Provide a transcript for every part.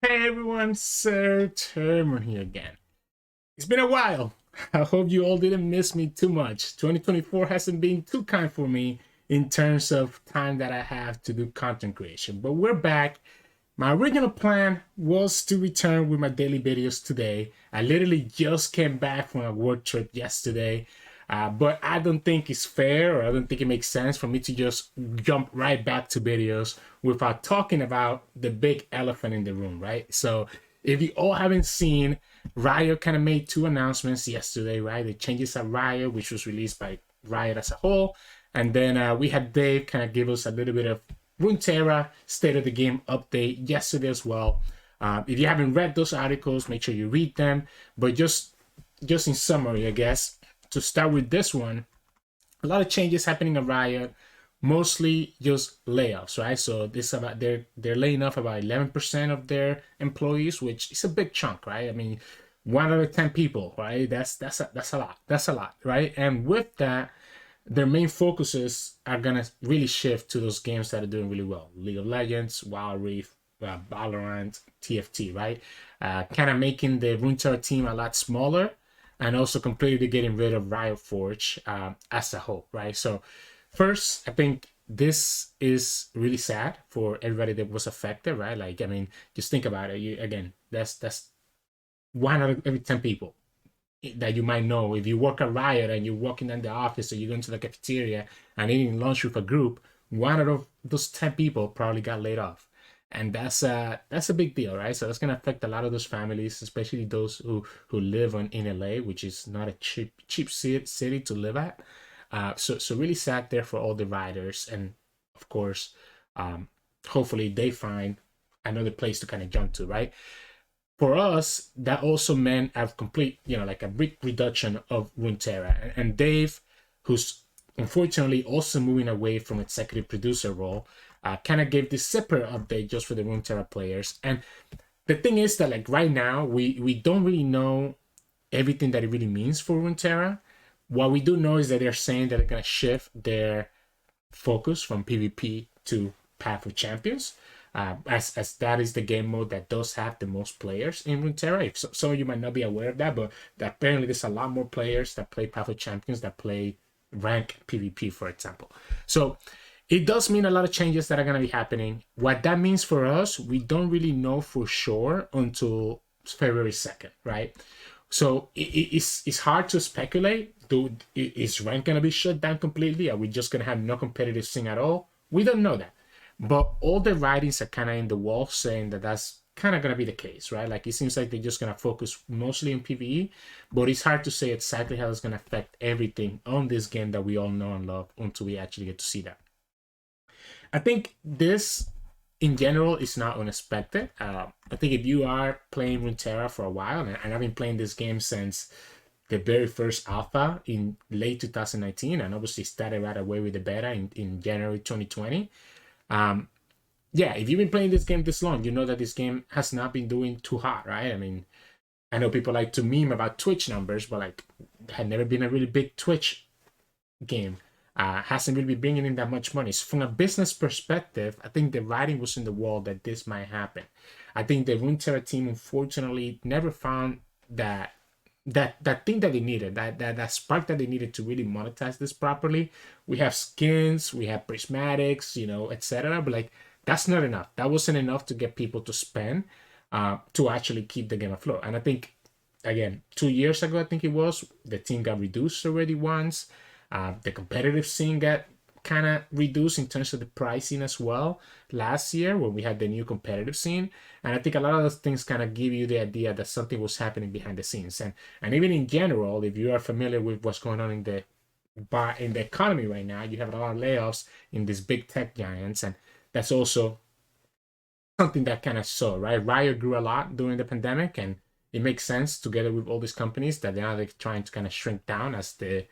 Hey everyone, Sirturmund here again. It's been a while. I hope you all didn't miss me too much. 2024 hasn't been too kind for me in terms of time that I have to do content creation, but we're back. My original plan was to return with my daily videos today. I literally just came back from a work trip yesterday, but I don't think it's fair, or I don't think it makes sense for me to just jump right back to videos without talking about the big elephant in the room, right? So, if you all haven't seen, Riot kind of made two announcements yesterday, right? The changes at Riot, which was released by Riot as a whole, and then we had Dave kind of give us a little bit of Runeterra State of the Game update yesterday as well. If you haven't read those articles, make sure you read them. But just in summary, I guess to start with this one, a lot of changes happening at Riot, mostly just layoffs, right? So this about they're laying off about 11% of their employees, which is a big chunk, right? I mean, 1 out of 10 people, right? That's a lot. That's a lot, right? And with that, their main focuses are gonna really shift to those games that are doing really well: League of Legends, Wild Rift, Valorant, TFT, right? Kind of making the Runeterra team a lot smaller, and also completely getting rid of Riot Forge as a whole, right? So, first, I think this is really sad for everybody that was affected, right? Like, I mean, just think about it. Again, that's 1 out of every 10 people that you might know. If you work at Riot and you're walking in the office or you go into the cafeteria and eating lunch with a group, 1 out of those 10 people probably got laid off. And that's a big deal, right? So that's gonna affect a lot of those families, especially those who live in LA, which is not a cheap city to live at. So really sad there for all the riders, and of course, um, hopefully they find another place to kind of jump to, right? For us, that also meant a complete, like a big reduction of Runeterra. And Dave, who's unfortunately also moving away from executive producer role, kind of gave this separate update just for the Runeterra players. And the thing is that, like, right now, we don't really know everything that it really means for Runeterra. What we do know is that they're saying that they're gonna shift their focus from PvP to Path of Champions, as that is the game mode that does have the most players in Runeterra. Some of you might not be aware of that, but apparently there's a lot more players that play Path of Champions that play rank PvP, for example. So it does mean a lot of changes that are going to be happening. What that means for us, we don't really know for sure until February 2nd, right? So it's hard to speculate. Is rank going to be shut down completely? Are we just going to have no competitive scene at all? We don't know that. But all the writings are kind of in the wall saying that that's kind of going to be the case, right? Like, it seems like they're just going to focus mostly on PvE, but it's hard to say exactly how it's going to affect everything on this game that we all know and love until we actually get to see that. I think this, in general, is not unexpected. I think if you are playing Runeterra for a while, and I've been playing this game since the very first alpha in late 2019, and obviously started right away with the beta in January 2020. Yeah, if you've been playing this game this long, you know that this game has not been doing too hot, right? I mean, I know people like to meme about Twitch numbers, but like, had never been a really big Twitch game. Hasn't really been bringing in that much money. So from a business perspective, I think the writing was in the wall that this might happen. I think the Runeterra team unfortunately never found that thing that they needed, that spark that they needed to really monetize this properly. We have skins, we have prismatics, etc. But like, that's not enough. That wasn't enough to get people to spend to actually keep the game afloat. And I think, again, 2 years ago, I think it was, the team got reduced already once. The competitive scene got kind of reduced in terms of the pricing as well last year when we had the new competitive scene. And I think a lot of those things kind of give you the idea that something was happening behind the scenes. And even in general, if you are familiar with what's going on in the economy right now, you have a lot of layoffs in these big tech giants, and that's also something that kind of saw, right? Riot grew a lot during the pandemic, and it makes sense together with all these companies that now they're trying to kind of shrink down as the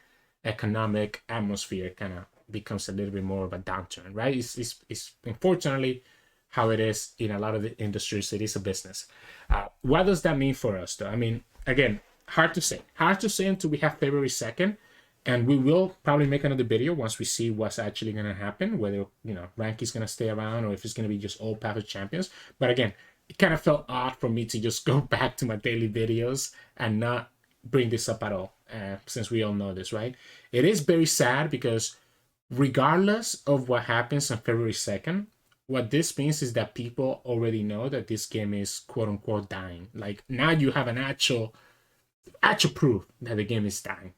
economic atmosphere kind of becomes a little bit more of a downturn, right? It's unfortunately how it is in a lot of the industries. It is a business. What does that mean for us, though? I mean, again, hard to say. Hard to say until we have February 2nd. And we will probably make another video once we see what's actually going to happen, whether, rank is going to stay around or if it's going to be just all Path of Champions. But again, it kind of felt odd for me to just go back to my daily videos and not bring this up at all, since we all know this, right? It is very sad because regardless of what happens on February 2nd, what this means is that people already know that this game is quote unquote dying. Like now you have an actual proof that the game is dying.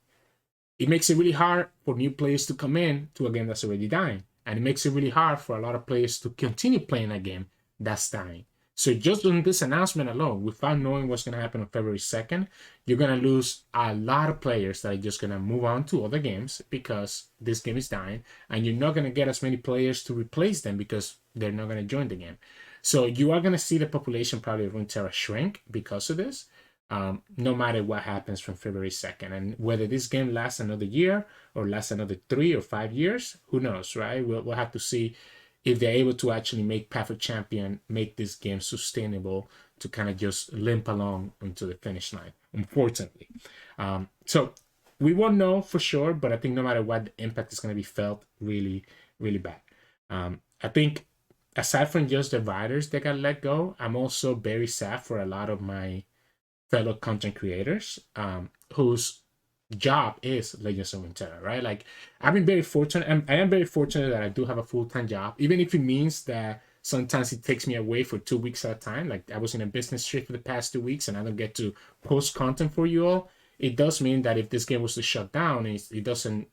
It makes it really hard for new players to come in to a game that's already dying. And it makes it really hard for a lot of players to continue playing a game that's dying. So just on this announcement alone, without knowing what's going to happen on February 2nd, you're going to lose a lot of players that are just going to move on to other games because this game is dying. And you're not going to get as many players to replace them because they're not going to join the game. So you are going to see the population probably of Runeterra shrink because of this. No matter what happens from February 2nd. And whether this game lasts another year or lasts another 3 or 5 years, who knows, right? We'll have to see if they're able to actually make Path of Champion, make this game sustainable to kind of just limp along into the finish line, unfortunately. So we won't know for sure, but I think no matter what, the impact is going to be felt really, really bad. I think aside from just the writers that got let go, I'm also very sad for a lot of my fellow content creators whose job is Legends of Runeterra, right? Like I've been very fortunate, and I am very fortunate that I do have a full-time job, even if it means that sometimes it takes me away for 2 weeks at a time. Like I was in a business trip for the past 2 weeks and I don't get to post content for you all. It does mean that if this game was to shut down, it doesn't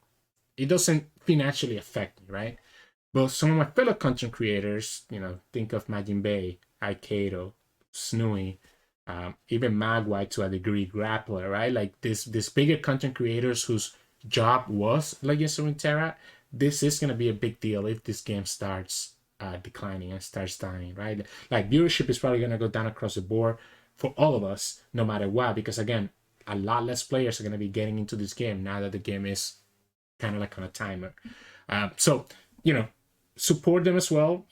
financially affect me, right? But some of my fellow content creators, think of Majin Bay, Aikato, Snooey, even Magwai to a degree, Grappler, right? Like this bigger content creators whose job was Legends of Runeterra, this is gonna be a big deal if this game starts declining and starts dying, right? Like viewership is probably gonna go down across the board for all of us, no matter what, because again, a lot less players are gonna be getting into this game now that the game is kind of like on a timer. So support them as well.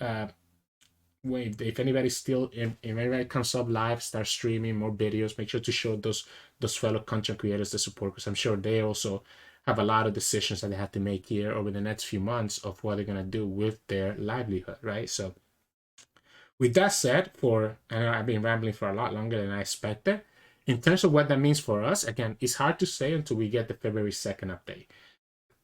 If anybody's still if anybody comes up live, start streaming more videos, make sure to show those fellow content creators the support, because I'm sure they also have a lot of decisions that they have to make here over the next few months of what they're going to do with their livelihood, right? So with that said, I know I've been rambling for a lot longer than I expected. In terms of what that means for us, again, it's hard to say until we get the February 2nd update.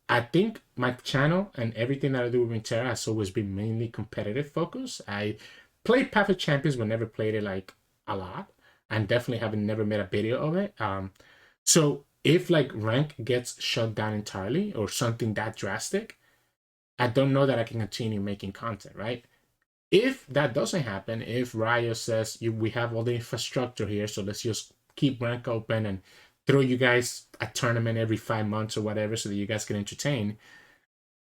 I think my channel and everything that I do with Runeterra has always been mainly competitive focus. I played Path of Champions, but never played it like a lot, and definitely haven't never made a video of it. So if like rank gets shut down entirely or something that drastic, I don't know that I can continue making content, right? If that doesn't happen, if Riot says we have all the infrastructure here, so let's just keep rank open and throw you guys a tournament every 5 months or whatever so that you guys can entertain,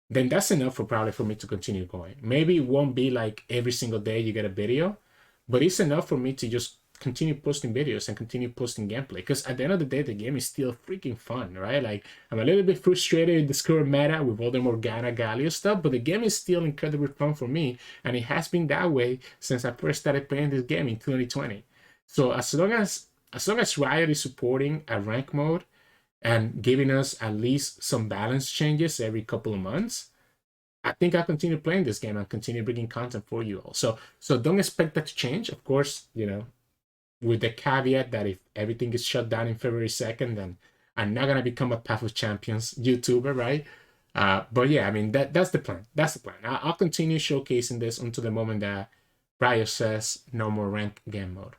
then that's enough for me to continue going. Maybe it won't be like every single day you get a video, but it's enough for me to just continue posting videos and continue posting gameplay, because at the end of the day, the game is still freaking fun, right? Like I'm a little bit frustrated in this current meta with all the Morgana Galio stuff, but the game is still incredibly fun for me, and it has been that way since I first started playing this game in 2020. So as long as Riot is supporting a rank mode and giving us at least some balance changes every couple of months, I think I'll continue playing this game and continue bringing content for you all. So don't expect that to change. Of course, with the caveat that if everything is shut down in February 2nd, then I'm not gonna become a Path of Champions YouTuber, right? But yeah, I mean that's the plan. That's the plan. I'll continue showcasing this until the moment that Riot says no more rank game mode.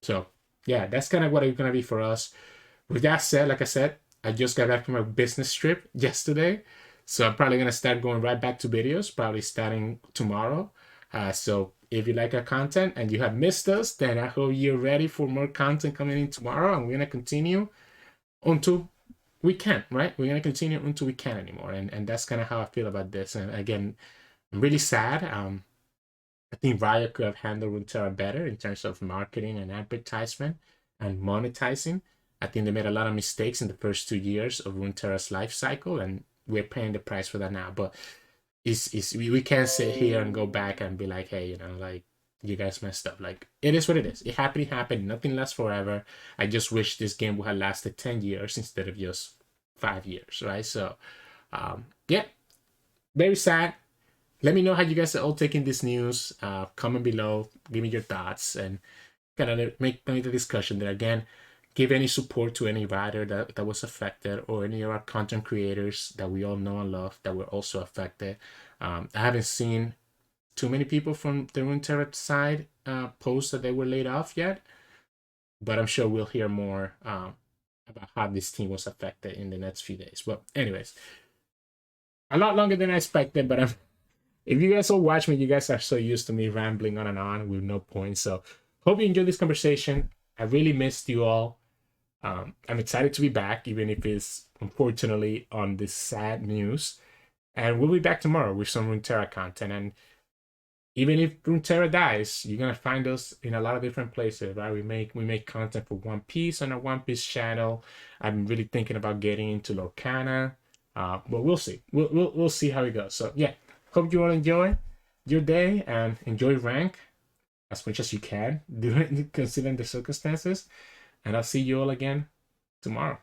So yeah, that's kind of what it's gonna be for us. With that said, like I said, I just got back from a business trip yesterday, so I'm probably gonna start going right back to videos, probably starting tomorrow. So if you like our content and you have missed us, then I hope you're ready for more content coming in tomorrow, and we're gonna continue until we can't, right? We're gonna continue until we can't anymore, and that's kind of how I feel about this. And again, I'm really sad. I think Riot could have handled Runeterra better in terms of marketing and advertisement and monetizing. I think they made a lot of mistakes in the first 2 years of Runeterra's life cycle, and we're paying the price for that now. But we can't sit here and go back and be like, hey, like you guys messed up. Like it is what it is. It happened. Nothing lasts forever. I just wish this game would have lasted 10 years instead of just 5 years, right? So, yeah, very sad. let me know how you guys are all taking this news. Comment below, give me your thoughts, and kind of make the discussion there. Again, give any support to any writer that was affected, or any of our content creators that we all know and love that were also affected. I haven't seen too many people from the Runeterra side post that they were laid off yet, but I'm sure we'll hear more about how this team was affected in the next few days. But anyways, a lot longer than I expected, but if you guys all watch me, you guys are so used to me rambling on and on with no point. So hope you enjoyed this conversation. I really missed you all. I'm excited to be back, even if it's unfortunately on this sad news. And we'll be back tomorrow with some Runeterra content. And even if Runeterra dies, you're gonna find us in a lot of different places, right? We make content for One Piece on our One Piece channel. I'm really thinking about getting into Lorcana, but we'll see. We'll see how it goes. So yeah, hope you all enjoy your day and enjoy rank as much as you can, do it considering the circumstances. And I'll see you all again tomorrow.